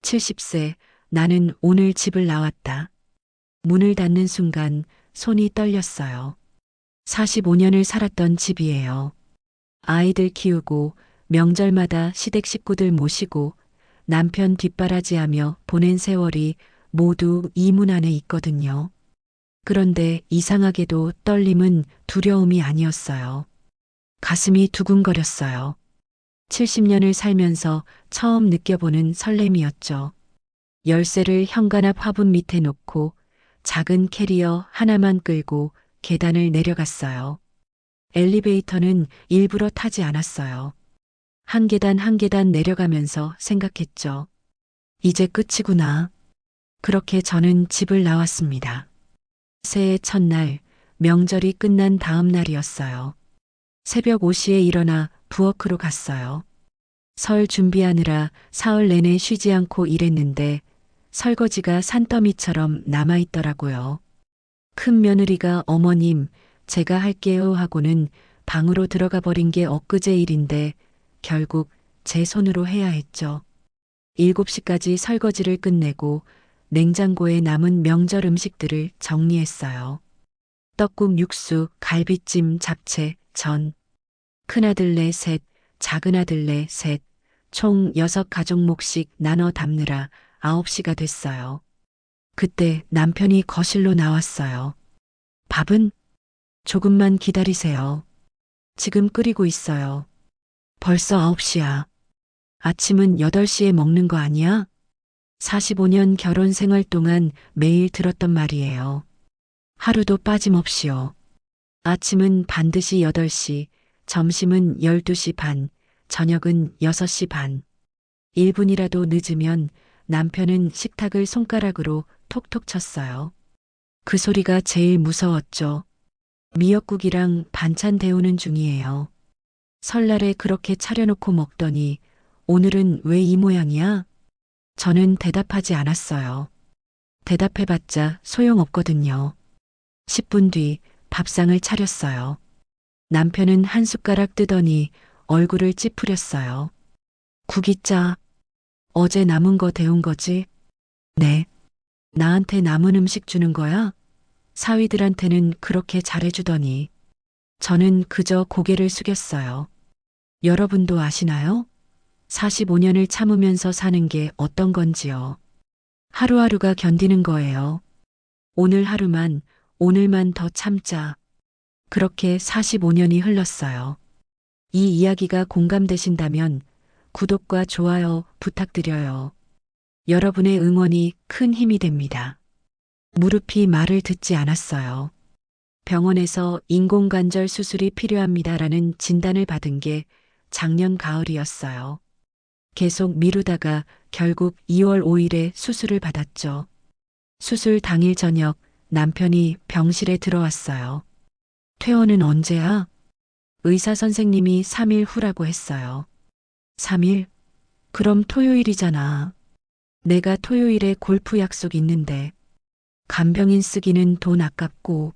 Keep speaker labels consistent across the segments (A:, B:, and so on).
A: 70세, 나는 오늘 집을 나왔다. 문을 닫는 순간 손이 떨렸어요. 45년을 살았던 집이에요. 아이들 키우고 명절마다 시댁 식구들 모시고 남편 뒷바라지하며 보낸 세월이 모두 이 문 안에 있거든요. 그런데 이상하게도 떨림은 두려움이 아니었어요. 가슴이 두근거렸어요. 70년을 살면서 처음 느껴보는 설렘이었죠. 열쇠를 현관앞 화분 밑에 놓고 작은 캐리어 하나만 끌고 계단을 내려갔어요. 엘리베이터는 일부러 타지 않았어요. 한 계단 한 계단 내려가면서 생각했죠. 이제 끝이구나. 그렇게 저는 집을 나왔습니다. 새해 첫날, 명절이 끝난 다음 날이었어요. 새벽 5시에 일어나 부엌으로 갔어요. 설 준비하느라 사흘 내내 쉬지 않고 일했는데 설거지가 산더미처럼 남아있더라고요. 큰 며느리가 어머님, 제가 할게요 하고는 방으로 들어가 버린 게 엊그제 일인데 결국 제 손으로 해야 했죠. 7시까지 설거지를 끝내고 냉장고에 남은 명절 음식들을 정리했어요. 떡국, 육수, 갈비찜, 잡채, 전. 큰아들네 셋, 작은아들네 셋, 총 6가족 몫씩 나눠 담느라 9시가 됐어요. 그때 남편이 거실로 나왔어요. 밥은? 조금만 기다리세요. 지금 끓이고 있어요. 벌써 9시야. 아침은 8시에 먹는 거 아니야? 45년 결혼 생활 동안 매일 들었던 말이에요. 하루도 빠짐없이요. 아침은 반드시 8시, 점심은 12시 반, 저녁은 6시 반. 1분이라도 늦으면 남편은 식탁을 손가락으로 톡톡 쳤어요. 그 소리가 제일 무서웠죠. 미역국이랑 반찬 데우는 중이에요. 설날에 그렇게 차려놓고 먹더니 오늘은 왜 이 모양이야? 저는 대답하지 않았어요. 대답해봤자 소용없거든요. 10분 뒤 밥상을 차렸어요. 남편은 한 숟가락 뜨더니 얼굴을 찌푸렸어요. 국이 짜. 어제 남은 거 데운 거지? 네. 나한테 남은 음식 주는 거야? 사위들한테는 그렇게 잘해주더니. 저는 그저 고개를 숙였어요. 여러분도 아시나요? 45년을 참으면서 사는 게 어떤 건지요. 하루하루가 견디는 거예요. 오늘 하루만, 오늘만 더 참자. 그렇게 45년이 흘렀어요. 이 이야기가 공감되신다면 구독과 좋아요 부탁드려요. 여러분의 응원이 큰 힘이 됩니다. 무릎이 말을 듣지 않았어요. 병원에서 인공관절 수술이 필요합니다라는 진단을 받은 게 작년 가을이었어요. 계속 미루다가 결국 2월 5일에 수술을 받았죠. 수술 당일 저녁 남편이 병실에 들어왔어요. 퇴원은 언제야? 의사 선생님이 3일 후라고 했어요. 3일? 그럼 토요일이잖아. 내가 토요일에 골프 약속 있는데. 간병인 쓰기는 돈 아깝고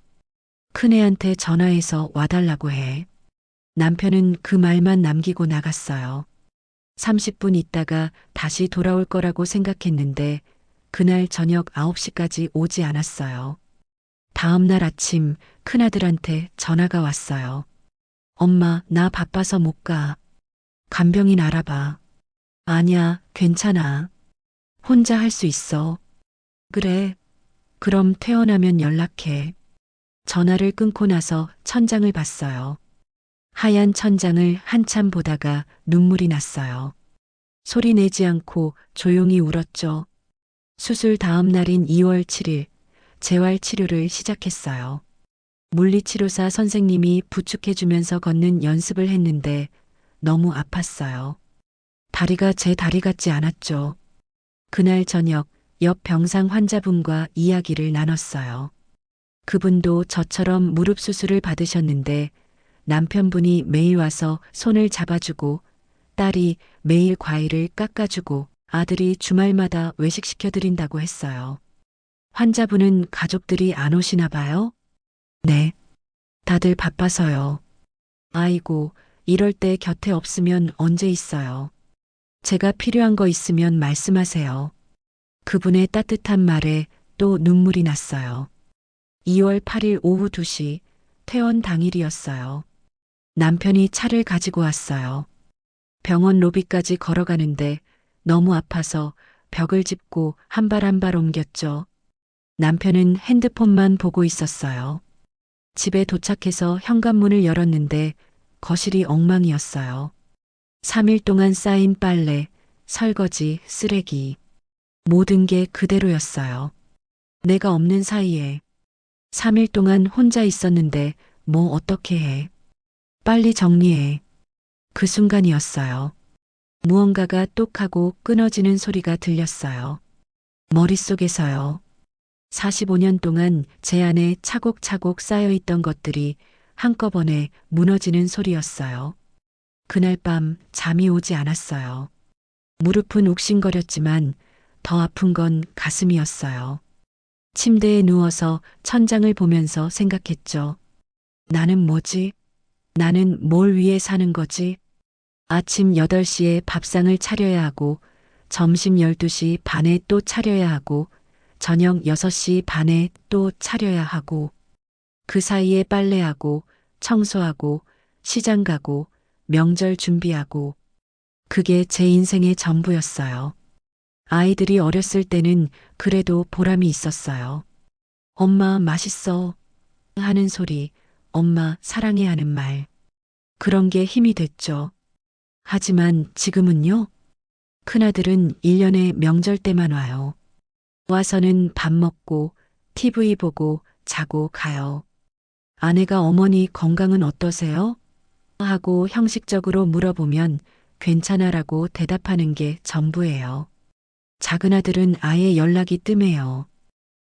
A: 큰애한테 전화해서 와달라고 해. 남편은 그 말만 남기고 나갔어요. 30분 있다가 다시 돌아올 거라고 생각했는데 그날 저녁 9시까지 오지 않았어요. 다음 날 아침 큰아들한테 전화가 왔어요. 엄마, 나 바빠서 못 가. 간병인 알아봐. 아니야, 괜찮아. 혼자 할 수 있어. 그래. 그럼 퇴원하면 연락해. 전화를 끊고 나서 천장을 봤어요. 하얀 천장을 한참 보다가 눈물이 났어요. 소리 내지 않고 조용히 울었죠. 수술 다음 날인 2월 7일, 재활 치료를 시작했어요. 물리치료사 선생님이 부축해주면서 걷는 연습을 했는데 너무 아팠어요. 다리가 제 다리 같지 않았죠. 그날 저녁 옆 병상 환자분과 이야기를 나눴어요. 그분도 저처럼 무릎 수술을 받으셨는데 남편분이 매일 와서 손을 잡아주고 딸이 매일 과일을 깎아주고 아들이 주말마다 외식시켜드린다고 했어요. 환자분은 가족들이 안 오시나 봐요? 네. 다들 바빠서요. 아이고, 이럴 때 곁에 없으면 언제 있어요. 제가 필요한 거 있으면 말씀하세요. 그분의 따뜻한 말에 또 눈물이 났어요. 2월 8일 오후 2시 퇴원 당일이었어요. 남편이 차를 가지고 왔어요. 병원 로비까지 걸어가는데 너무 아파서 벽을 짚고 한 발 한 발 옮겼죠. 남편은 핸드폰만 보고 있었어요. 집에 도착해서 현관문을 열었는데 거실이 엉망이었어요. 3일 동안 쌓인 빨래, 설거지, 쓰레기. 모든 게 그대로였어요. 내가 없는 사이에 3일 동안 혼자 있었는데 뭐 어떻게 해. 빨리 정리해. 그 순간이었어요. 무언가가 똑 하고 끊어지는 소리가 들렸어요. 머릿속에서요. 45년 동안 제 안에 차곡차곡 쌓여있던 것들이 한꺼번에 무너지는 소리였어요. 그날 밤 잠이 오지 않았어요. 무릎은 욱신거렸지만 더 아픈 건 가슴이었어요. 침대에 누워서 천장을 보면서 생각했죠. 나는 뭐지? 나는 뭘 위해 사는 거지? 아침 8시에 밥상을 차려야 하고, 점심 12시 반에 또 차려야 하고, 저녁 6시 반에 또 차려야 하고, 그 사이에 빨래하고, 청소하고, 시장 가고, 명절 준비하고, 그게 제 인생의 전부였어요. 아이들이 어렸을 때는 그래도 보람이 있었어요. 엄마 맛있어 하는 소리, 엄마 사랑해 하는 말. 그런 게 힘이 됐죠. 하지만 지금은요? 큰아들은 1년에 명절 때만 와요. 와서는 밥 먹고 TV 보고 자고 가요. 아내가 어머니 건강은 어떠세요? 하고 형식적으로 물어보면 괜찮아라고 대답하는 게 전부예요. 작은 아들은 아예 연락이 뜸해요.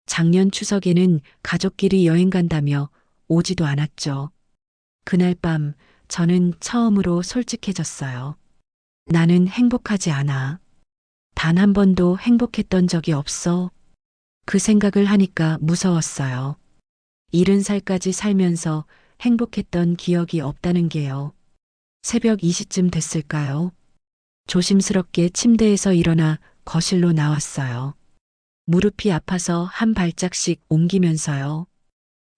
A: 작년 추석에는 가족끼리 여행 간다며 오지도 않았죠. 그날 밤 저는 처음으로 솔직해졌어요. 나는 행복하지 않아. 단 한 번도 행복했던 적이 없어. 그 생각을 하니까 무서웠어요. 70살까지 살면서 행복했던 기억이 없다는 게요. 새벽 2시쯤 됐을까요? 조심스럽게 침대에서 일어나 거실로 나왔어요. 무릎이 아파서 한 발짝씩 옮기면서요.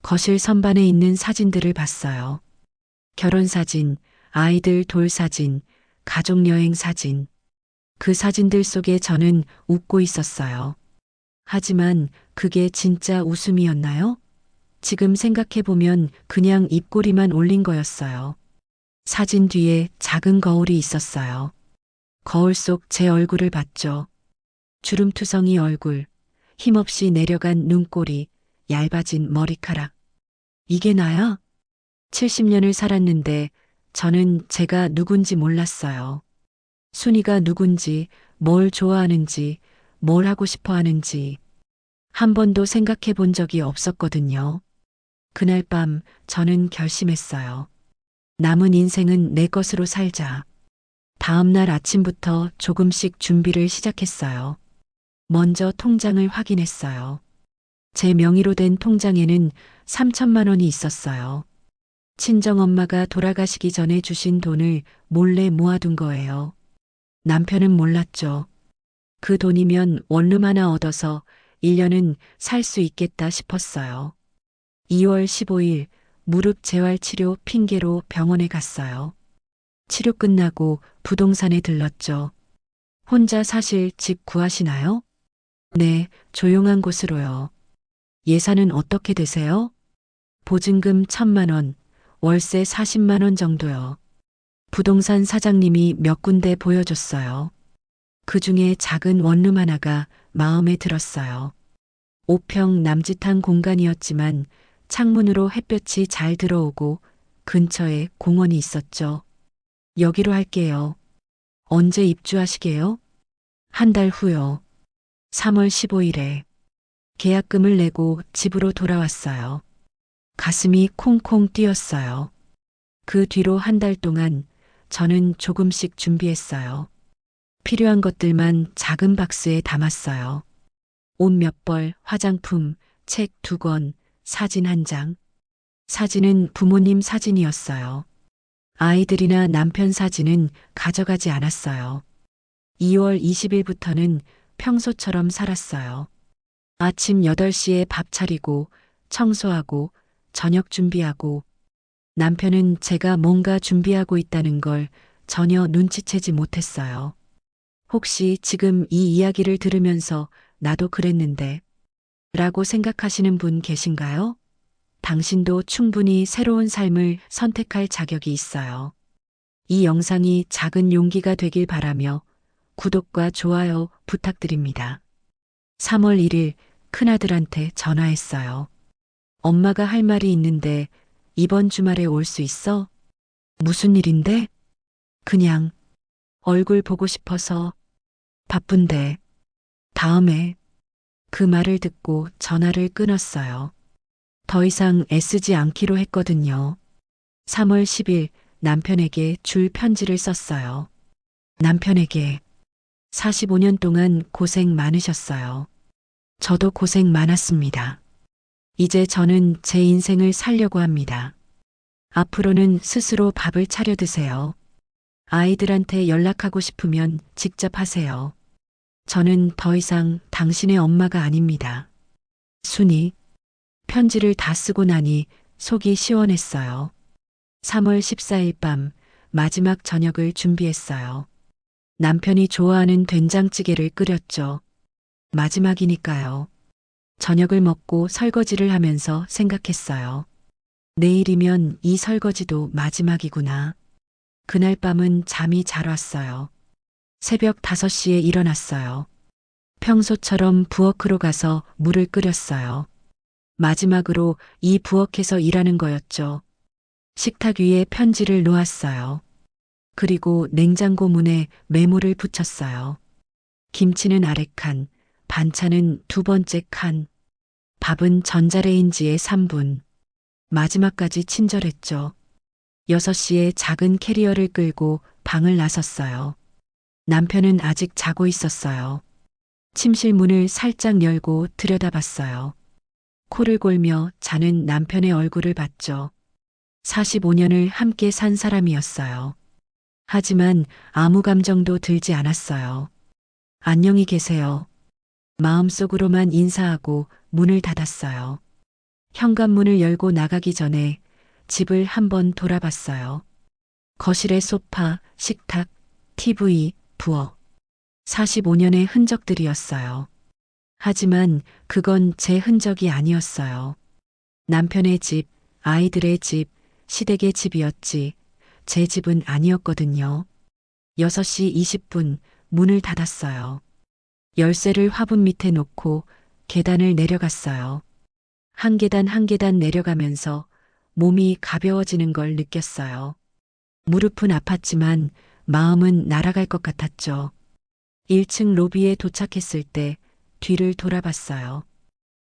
A: 거실 선반에 있는 사진들을 봤어요. 결혼사진, 아이들 돌사진, 가족여행 사진. 그 사진들 속에 저는 웃고 있었어요. 하지만 그게 진짜 웃음이었나요? 지금 생각해보면 그냥 입꼬리만 올린 거였어요. 사진 뒤에 작은 거울이 있었어요. 거울 속 제 얼굴을 봤죠. 주름투성이 얼굴, 힘없이 내려간 눈꼬리, 얇아진 머리카락. 이게 나야? 70년을 살았는데 저는 제가 누군지 몰랐어요. 순이가 누군지, 뭘 좋아하는지, 뭘 하고 싶어 하는지 한 번도 생각해 본 적이 없었거든요. 그날 밤 저는 결심했어요. 남은 인생은 내 것으로 살자. 다음 날 아침부터 조금씩 준비를 시작했어요. 먼저 통장을 확인했어요. 제 명의로 된 통장에는 3천만 원이 있었어요. 친정엄마가 돌아가시기 전에 주신 돈을 몰래 모아둔 거예요. 남편은 몰랐죠. 그 돈이면 원룸 하나 얻어서 1년은 살 수 있겠다 싶었어요. 2월 15일 무릎 재활치료 핑계로 병원에 갔어요. 치료 끝나고 부동산에 들렀죠. 혼자 사실 집 구하시나요? 네, 조용한 곳으로요. 예산은 어떻게 되세요? 보증금 1,000만 원, 월세 40만 원 정도요. 부동산 사장님이 몇 군데 보여줬어요. 그 중에 작은 원룸 하나가 마음에 들었어요. 5평 남짓한 공간이었지만 창문으로 햇볕이 잘 들어오고 근처에 공원이 있었죠. 여기로 할게요. 언제 입주하시게요? 한 달 후요. 3월 15일에 계약금을 내고 집으로 돌아왔어요. 가슴이 콩콩 뛰었어요. 그 뒤로 한 달 동안 저는 조금씩 준비했어요. 필요한 것들만 작은 박스에 담았어요. 옷 몇 벌, 화장품, 책 2권, 사진 1장. 사진은 부모님 사진이었어요. 아이들이나 남편 사진은 가져가지 않았어요. 2월 20일부터는 평소처럼 살았어요. 아침 8시에 밥 차리고, 청소하고, 저녁 준비하고, 남편은 제가 뭔가 준비하고 있다는 걸 전혀 눈치채지 못했어요. 혹시 지금 이 이야기를 들으면서 나도 그랬는데, 라고 생각하시는 분 계신가요? 당신도 충분히 새로운 삶을 선택할 자격이 있어요. 이 영상이 작은 용기가 되길 바라며 구독과 좋아요 부탁드립니다. 3월 1일 큰아들한테 전화했어요. 엄마가 할 말이 있는데 이번 주말에 올 수 있어? 무슨 일인데? 그냥 얼굴 보고 싶어서. 바쁜데. 다음에. 그 말을 듣고 전화를 끊었어요. 더 이상 애쓰지 않기로 했거든요. 3월 10일 남편에게 줄 편지를 썼어요. 남편에게 45년 동안 고생 많으셨어요. 저도 고생 많았습니다. 이제 저는 제 인생을 살려고 합니다. 앞으로는 스스로 밥을 차려 드세요. 아이들한테 연락하고 싶으면 직접 하세요. 저는 더 이상 당신의 엄마가 아닙니다. 순이. 편지를 다 쓰고 나니 속이 시원했어요. 3월 14일 밤 마지막 저녁을 준비했어요. 남편이 좋아하는 된장찌개를 끓였죠. 마지막이니까요. 저녁을 먹고 설거지를 하면서 생각했어요. 내일이면 이 설거지도 마지막이구나. 그날 밤은 잠이 잘 왔어요. 새벽 5시에 일어났어요. 평소처럼 부엌으로 가서 물을 끓였어요. 마지막으로 이 부엌에서 일하는 거였죠. 식탁 위에 편지를 놓았어요. 그리고 냉장고 문에 메모를 붙였어요. 김치는 아래 칸, 반찬은 두 번째 칸, 밥은 전자레인지에 3분. 마지막까지 친절했죠. 6시에 작은 캐리어를 끌고 방을 나섰어요. 남편은 아직 자고 있었어요. 침실 문을 살짝 열고 들여다봤어요. 코를 골며 자는 남편의 얼굴을 봤죠. 45년을 함께 산 사람이었어요. 하지만 아무 감정도 들지 않았어요. 안녕히 계세요. 마음속으로만 인사하고 문을 닫았어요. 현관문을 열고 나가기 전에 집을 한번 돌아봤어요. 거실의 소파, 식탁, TV, 부엌. 45년의 흔적들이었어요. 하지만 그건 제 흔적이 아니었어요. 남편의 집, 아이들의 집, 시댁의 집이었지. 제 집은 아니었거든요. 6시 20분 문을 닫았어요. 열쇠를 화분 밑에 놓고 계단을 내려갔어요. 한 계단 한 계단 내려가면서 몸이 가벼워지는 걸 느꼈어요. 무릎은 아팠지만 마음은 날아갈 것 같았죠. 1층 로비에 도착했을 때 뒤를 돌아봤어요.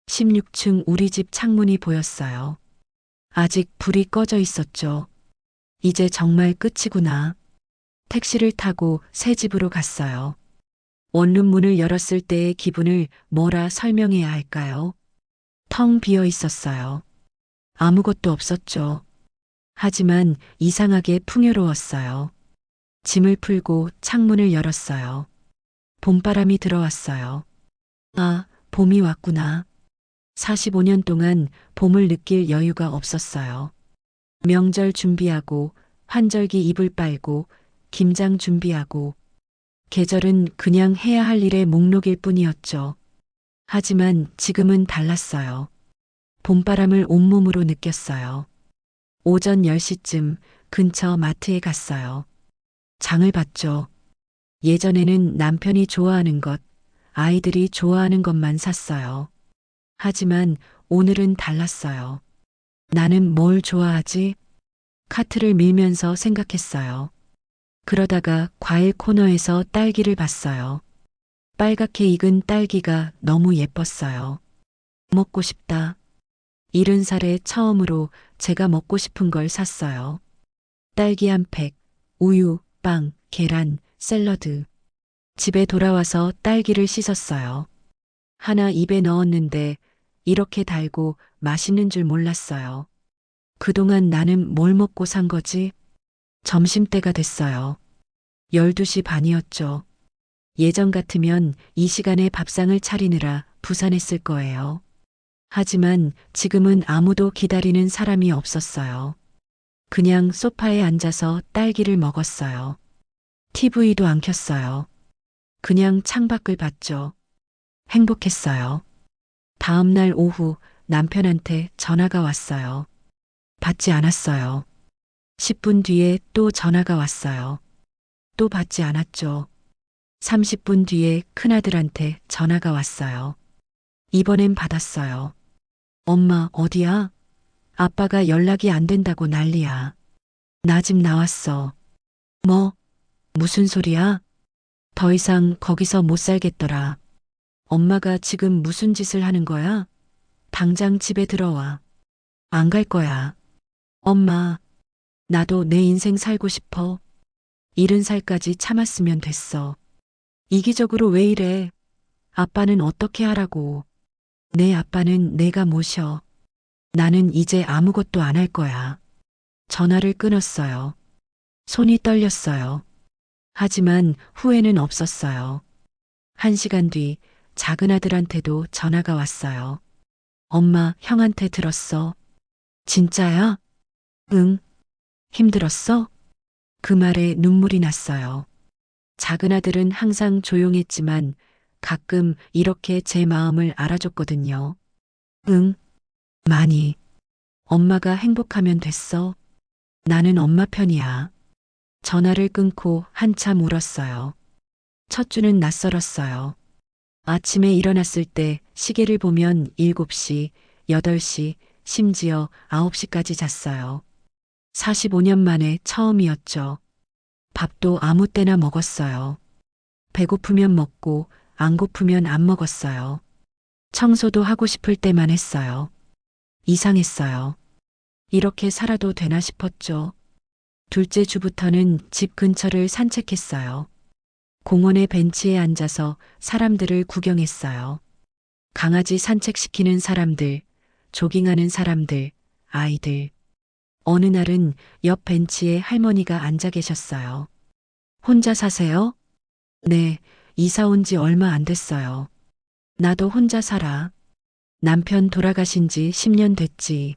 A: 16층 우리 집 창문이 보였어요. 아직 불이 꺼져 있었죠. 이제 정말 끝이구나. 택시를 타고 새 집으로 갔어요. 원룸 문을 열었을 때의 기분을 뭐라 설명해야 할까요? 텅 비어 있었어요. 아무것도 없었죠. 하지만 이상하게 풍요로웠어요. 짐을 풀고 창문을 열었어요. 봄바람이 들어왔어요. 아, 봄이 왔구나. 45년 동안 봄을 느낄 여유가 없었어요. 명절 준비하고, 환절기 이불 빨고, 김장 준비하고, 계절은 그냥 해야 할 일의 목록일 뿐이었죠. 하지만 지금은 달랐어요. 봄바람을 온몸으로 느꼈어요. 오전 10시쯤 근처 마트에 갔어요. 장을 봤죠. 예전에는 남편이 좋아하는 것, 아이들이 좋아하는 것만 샀어요. 하지만 오늘은 달랐어요. 나는 뭘 좋아하지? 카트를 밀면서 생각했어요. 그러다가 과일 코너에서 딸기를 봤어요. 빨갛게 익은 딸기가 너무 예뻤어요. 먹고 싶다. 70살에 처음으로 제가 먹고 싶은 걸 샀어요. 딸기 한 팩, 우유, 빵, 계란, 샐러드. 집에 돌아와서 딸기를 씻었어요. 하나 입에 넣었는데 이렇게 달고 맛있는 줄 몰랐어요. 그동안 나는 뭘 먹고 산 거지? 점심때가 됐어요. 12시 반이었죠. 예전 같으면 이 시간에 밥상을 차리느라 부산했을 거예요. 하지만 지금은 아무도 기다리는 사람이 없었어요. 그냥 소파에 앉아서 딸기를 먹었어요. TV도 안 켰어요. 그냥 창밖을 봤죠. 행복했어요. 다음 날 오후 남편한테 전화가 왔어요. 받지 않았어요. 10분 뒤에 또 전화가 왔어요. 또 받지 않았죠. 30분 뒤에 큰아들한테 전화가 왔어요. 이번엔 받았어요. 엄마, 어디야? 아빠가 연락이 안 된다고 난리야. 나 집 나왔어. 뭐? 무슨 소리야? 더 이상 거기서 못 살겠더라. 엄마가 지금 무슨 짓을 하는 거야? 당장 집에 들어와. 안 갈 거야. 엄마, 나도 내 인생 살고 싶어. 70살까지 참았으면 됐어. 이기적으로 왜 이래? 아빠는 어떻게 하라고. 내 아빠는 내가 모셔. 나는 이제 아무것도 안 할 거야. 전화를 끊었어요. 손이 떨렸어요. 하지만 후회는 없었어요. 1시간 뒤 작은 아들한테도 전화가 왔어요. 엄마, 형한테 들었어. 진짜야? 응. 힘들었어? 그 말에 눈물이 났어요. 작은 아들은 항상 조용했지만 가끔 이렇게 제 마음을 알아줬거든요. 응, 많이. 엄마가 행복하면 됐어. 나는 엄마 편이야. 전화를 끊고 한참 울었어요. 첫 주는 낯설었어요. 아침에 일어났을 때 시계를 보면 7시, 8시, 심지어 9시까지 잤어요. 45년 만에 처음이었죠. 밥도 아무 때나 먹었어요. 배고프면 먹고 안 고프면 안 먹었어요. 청소도 하고 싶을 때만 했어요. 이상했어요. 이렇게 살아도 되나 싶었죠. 둘째 주부터는 집 근처를 산책했어요. 공원의 벤치에 앉아서 사람들을 구경했어요. 강아지 산책시키는 사람들, 조깅하는 사람들, 아이들. 어느 날은 옆 벤치에 할머니가 앉아 계셨어요. 혼자 사세요? 네, 이사 온 지 얼마 안 됐어요. 나도 혼자 살아. 남편 돌아가신 지 10년 됐지.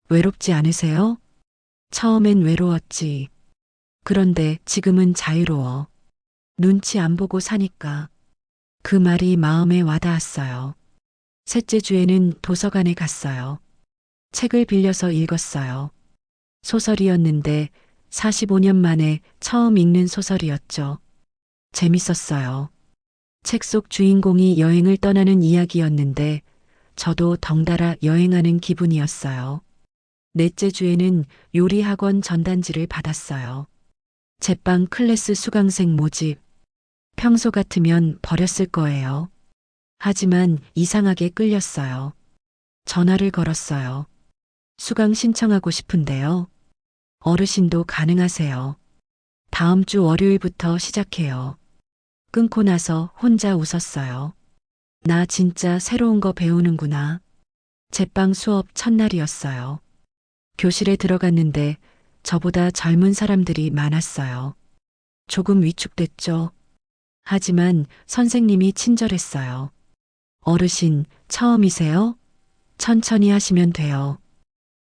A: 외롭지 않으세요? 처음엔 외로웠지. 그런데 지금은 자유로워. 눈치 안 보고 사니까. 그 말이 마음에 와닿았어요. 셋째 주에는 도서관에 갔어요. 책을 빌려서 읽었어요. 소설이었는데 45년 만에 처음 읽는 소설이었죠. 재밌었어요. 책 속 주인공이 여행을 떠나는 이야기였는데 저도 덩달아 여행하는 기분이었어요. 넷째 주에는 요리학원 전단지를 받았어요. 제빵 클래스 수강생 모집. 평소 같으면 버렸을 거예요. 하지만 이상하게 끌렸어요. 전화를 걸었어요. 수강 신청하고 싶은데요. 어르신도 가능하세요. 다음 주 월요일부터 시작해요. 끊고 나서 혼자 웃었어요. 나 진짜 새로운 거 배우는구나. 제빵 수업 첫날이었어요. 교실에 들어갔는데 저보다 젊은 사람들이 많았어요. 조금 위축됐죠. 하지만 선생님이 친절했어요. 어르신, 처음이세요? 천천히 하시면 돼요.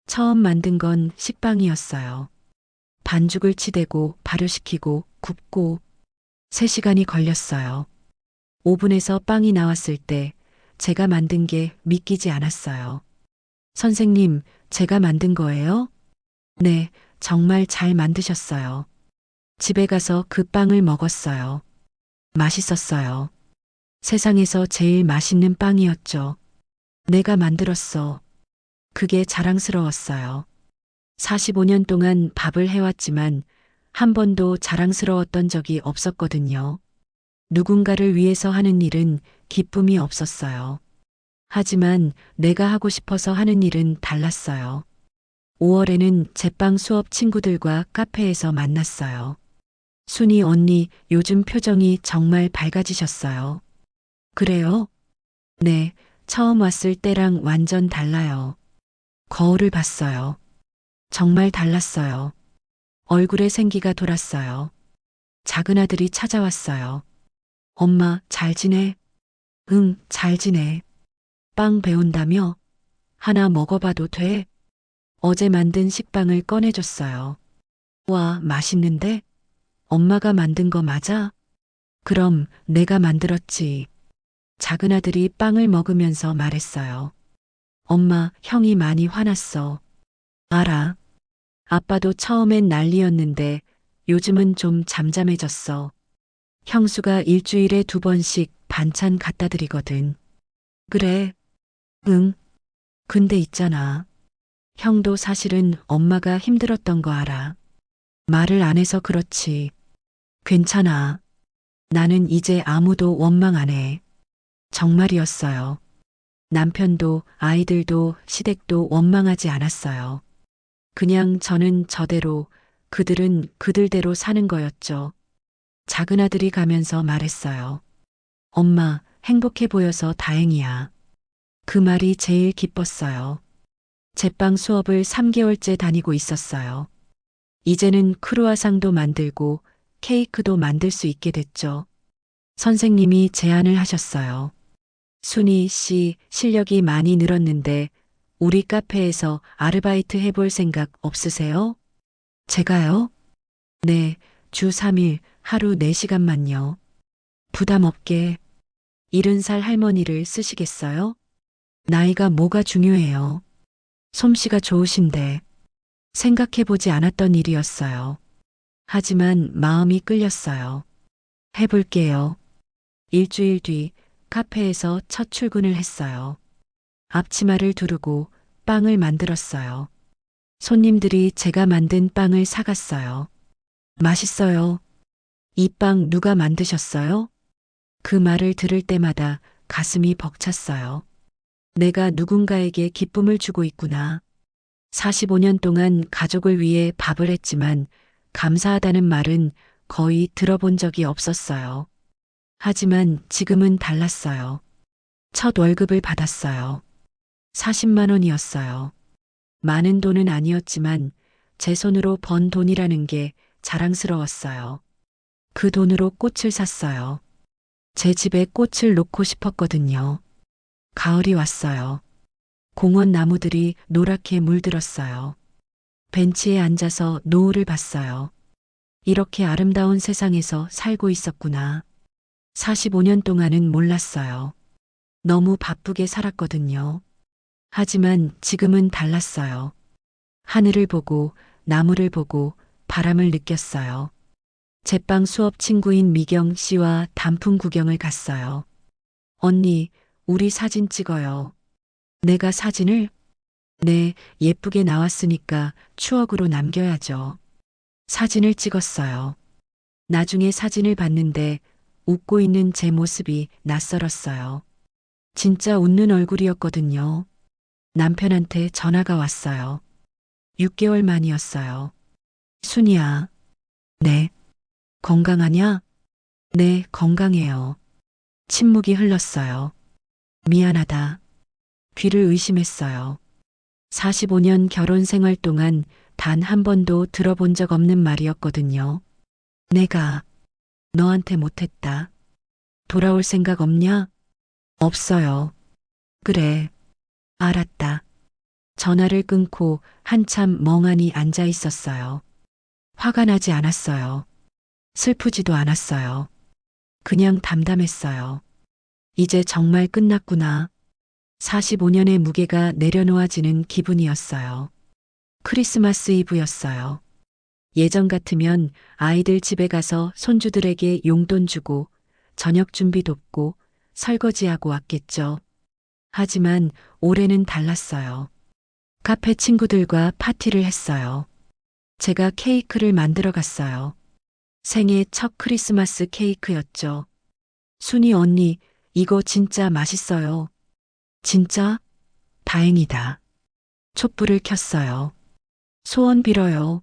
A: 처음 만든 건 식빵이었어요. 반죽을 치대고 발효시키고 굽고 3시간이 걸렸어요. 오븐에서 빵이 나왔을 때 제가 만든 게 믿기지 않았어요. 선생님, 제가 만든 거예요? 네, 정말 잘 만드셨어요. 집에 가서 그 빵을 먹었어요. 맛있었어요. 세상에서 제일 맛있는 빵이었죠. 내가 만들었어. 그게 자랑스러웠어요. 45년 동안 밥을 해왔지만 한 번도 자랑스러웠던 적이 없었거든요. 누군가를 위해서 하는 일은 기쁨이 없었어요. 하지만 내가 하고 싶어서 하는 일은 달랐어요. 5월에는 제빵 수업 친구들과 카페에서 만났어요. 순이 언니, 요즘 표정이 정말 밝아지셨어요. 그래요? 네, 처음 왔을 때랑 완전 달라요. 거울을 봤어요. 정말 달랐어요. 얼굴에 생기가 돌았어요. 작은 아들이 찾아왔어요. 엄마, 잘 지내? 응, 잘 지내. 빵 배운다며? 하나 먹어봐도 돼? 어제 만든 식빵을 꺼내줬어요. 와, 맛있는데? 엄마가 만든 거 맞아? 그럼 내가 만들었지. 작은 아들이 빵을 먹으면서 말했어요. 엄마, 형이 많이 화났어. 알아. 아빠도 처음엔 난리였는데 요즘은 좀 잠잠해졌어. 형수가 일주일에 2번씩 반찬 갖다 드리거든. 그래, 응. 근데 있잖아. 형도 사실은 엄마가 힘들었던 거 알아. 말을 안 해서 그렇지. 괜찮아. 나는 이제 아무도 원망 안 해. 정말이었어요. 남편도 아이들도 시댁도 원망하지 않았어요. 그냥 저는 저대로, 그들은 그들대로 사는 거였죠. 작은 아들이 가면서 말했어요. 엄마, 행복해 보여서 다행이야. 그 말이 제일 기뻤어요. 제빵 수업을 3개월째 다니고 있었어요. 이제는 크루아상도 만들고 케이크도 만들 수 있게 됐죠. 선생님이 제안을 하셨어요. 순희 씨 실력이 많이 늘었는데 우리 카페에서 아르바이트 해볼 생각 없으세요? 제가요? 네, 주 3일 하루 4시간만요. 부담 없게 70살 할머니를 쓰시겠어요? 나이가 뭐가 중요해요. 솜씨가 좋으신데 생각해보지 않았던 일이었어요. 하지만 마음이 끌렸어요. 해볼게요. 일주일 뒤 카페에서 첫 출근을 했어요. 앞치마를 두르고 빵을 만들었어요. 손님들이 제가 만든 빵을 사갔어요. 맛있어요. 이 빵 누가 만드셨어요? 그 말을 들을 때마다 가슴이 벅찼어요. 내가 누군가에게 기쁨을 주고 있구나. 45년 동안 가족을 위해 밥을 했지만 감사하다는 말은 거의 들어본 적이 없었어요. 하지만 지금은 달랐어요. 첫 월급을 받았어요. 40만 원이었어요. 많은 돈은 아니었지만 제 손으로 번 돈이라는 게 자랑스러웠어요. 그 돈으로 꽃을 샀어요. 제 집에 꽃을 놓고 싶었거든요. 가을이 왔어요. 공원 나무들이 노랗게 물들었어요. 벤치에 앉아서 노을을 봤어요. 이렇게 아름다운 세상에서 살고 있었구나. 45년 동안은 몰랐어요. 너무 바쁘게 살았거든요. 하지만 지금은 달랐어요. 하늘을 보고, 나무를 보고, 바람을 느꼈어요. 제빵 수업 친구인 미경 씨와 단풍 구경을 갔어요. 언니, 우리 사진 찍어요. 내가 사진을? 네, 예쁘게 나왔으니까 추억으로 남겨야죠. 사진을 찍었어요. 나중에 사진을 봤는데 웃고 있는 제 모습이 낯설었어요. 진짜 웃는 얼굴이었거든요. 남편한테 전화가 왔어요. 6개월 만이었어요. 순이야. 네. 건강하냐? 네, 건강해요. 침묵이 흘렀어요. 미안하다. 귀를 의심했어요. 45년 결혼 생활 동안 단 한 번도 들어본 적 없는 말이었거든요. 내가 너한테 못했다. 돌아올 생각 없냐? 없어요. 그래. 알았다. 전화를 끊고 한참 멍하니 앉아 있었어요. 화가 나지 않았어요. 슬프지도 않았어요. 그냥 담담했어요. 이제 정말 끝났구나. 45년의 무게가 내려놓아지는 기분이었어요. 크리스마스 이브였어요. 예전 같으면 아이들 집에 가서 손주들에게 용돈 주고 저녁 준비 돕고 설거지하고 왔겠죠. 하지만 올해는 달랐어요. 카페 친구들과 파티를 했어요. 제가 케이크를 만들어 갔어요. 생애 첫 크리스마스 케이크였죠. 순이 언니, 이거 진짜 맛있어요. 진짜? 다행이다. 촛불을 켰어요. 소원 빌어요.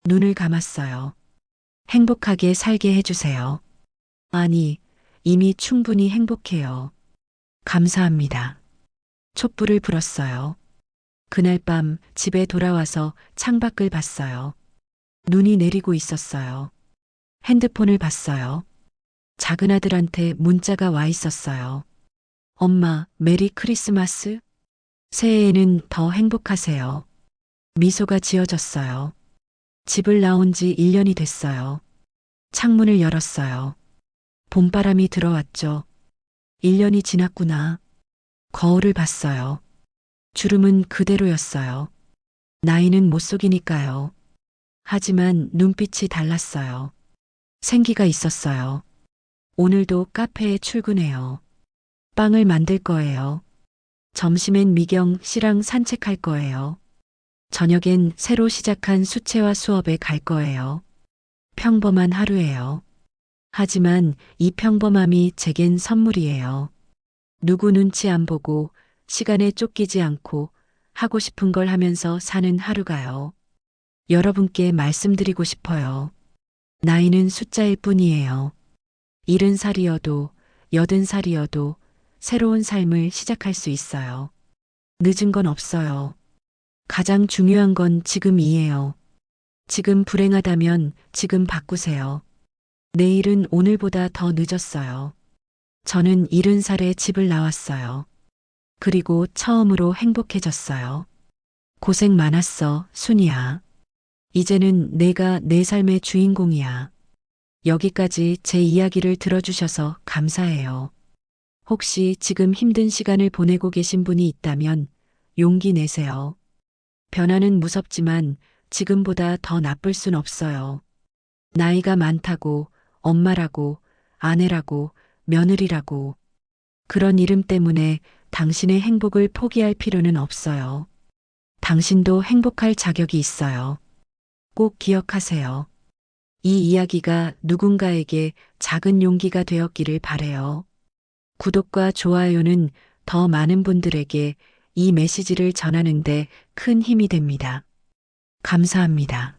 A: 눈을 감았어요. 행복하게 살게 해주세요. 아니, 이미 충분히 행복해요. 감사합니다. 촛불을 불었어요. 그날 밤 집에 돌아와서 창밖을 봤어요. 눈이 내리고 있었어요. 핸드폰을 봤어요. 작은 아들한테 문자가 와 있었어요. 엄마, 메리 크리스마스? 새해에는 더 행복하세요. 미소가 지어졌어요. 집을 나온 지 1년이 됐어요. 창문을 열었어요. 봄바람이 들어왔죠. 1년이 지났구나. 거울을 봤어요. 주름은 그대로였어요. 나이는 못 속이니까요. 하지만 눈빛이 달랐어요. 생기가 있었어요. 오늘도 카페에 출근해요. 빵을 만들 거예요. 점심엔 미경 씨랑 산책할 거예요. 저녁엔 새로 시작한 수채화 수업에 갈 거예요. 평범한 하루예요. 하지만 이 평범함이 제겐 선물이에요. 누구 눈치 안 보고 시간에 쫓기지 않고 하고 싶은 걸 하면서 사는 하루가요. 여러분께 말씀드리고 싶어요. 나이는 숫자일 뿐이에요. 70살이어도 80살이어도 새로운 삶을 시작할 수 있어요. 늦은 건 없어요. 가장 중요한 건 지금이에요. 지금 불행하다면 지금 바꾸세요. 내일은 오늘보다 더 늦었어요. 저는 70살에 집을 나왔어요. 그리고 처음으로 행복해졌어요. 고생 많았어, 순이야. 이제는 내가 내 삶의 주인공이야. 여기까지 제 이야기를 들어주셔서 감사해요. 혹시 지금 힘든 시간을 보내고 계신 분이 있다면 용기 내세요. 변화는 무섭지만 지금보다 더 나쁠 순 없어요. 나이가 많다고, 엄마라고, 아내라고, 며느리라고. 그런 이름 때문에 당신의 행복을 포기할 필요는 없어요. 당신도 행복할 자격이 있어요. 꼭 기억하세요. 이 이야기가 누군가에게 작은 용기가 되었기를 바래요. 구독과 좋아요는 더 많은 분들에게 이 메시지를 전하는데 큰 힘이 됩니다. 감사합니다.